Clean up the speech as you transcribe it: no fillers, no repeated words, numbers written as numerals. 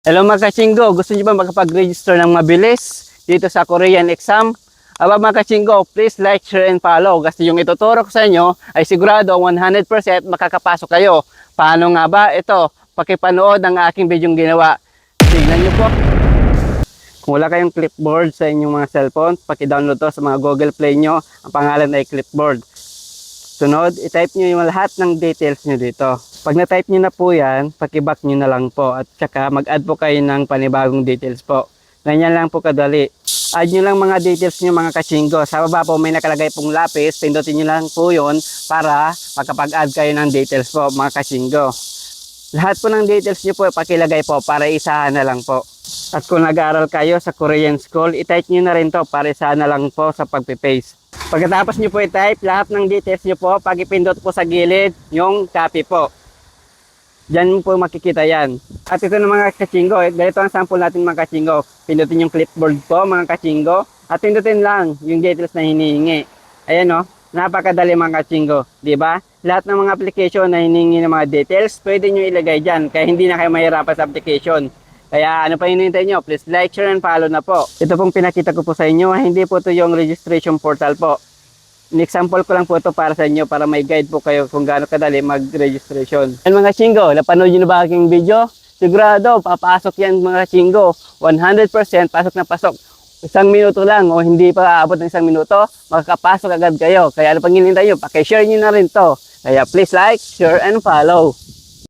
Hello mga kachinggo, gusto niyo ba makapag-register ng mabilis dito sa Korean exam? Aba mga kachinggo, please like, share, and follow. Kasi yung ituturo ko sa inyo ay sigurado 100% makakapasok kayo. Paano nga ba? Ito, pakipanood ang aking bidyong ginawa. Tignan niyo po. Kung wala kayong clipboard sa inyong mga cellphone, paki-download to sa mga Google Play nyo. Ang pangalan ay clipboard. Sunod, i-type nyo yung lahat ng details nyo dito. Pag na-type nyo na po yan, paki-back nyo na lang po. At saka mag-add po kayo ng panibagong details po. Ganyan lang po kadali. Add nyo lang mga details nyo mga kachinggo. Sa baba po may nakalagay pong lapis. Pindutin nyo lang po yun para makapag-add kayo ng details po mga kachinggo. Lahat po ng details nyo po pakilagay po para isahan na lang po. At kung nag-aaral kayo sa Korean school, i-type nyo na rin to para isahan na lang po sa pag-paste. Pagkatapos nyo po i-type, lahat ng details nyo po, pag ipindot po sa gilid, yung copy po. Diyan po makikita yan. At ito na mga kachinggo, ganito ang sample natin mga kachinggo. Pindutin yung clipboard po mga kachinggo. At pindutin lang yung details na hinihingi. Ayan o, napakadali mga kachinggo. Diba? Lahat ng mga application na hinihingi ng mga details, pwede nyo ilagay dyan. Kaya hindi na kayo mahirapan sa application. Kaya ano pa hinihintay nyo? Please like, share, and follow na po. Ito pong pinakita ko po sa inyo, hindi po ito yung registration portal po. In-example ko lang po ito para sa inyo para may guide po kayo kung gaano kadali mag-registration. And mga chinggo, napanood nyo na ba aking video? Sigurado, papasok yan mga chinggo. 100% pasok na pasok. 1 minuto lang o hindi pa aabot ng 1 minuto, makakapasok agad kayo. Kaya ano pang hinihintay nyo? Paki-share nyo na rin to. Kaya please like, share, and follow.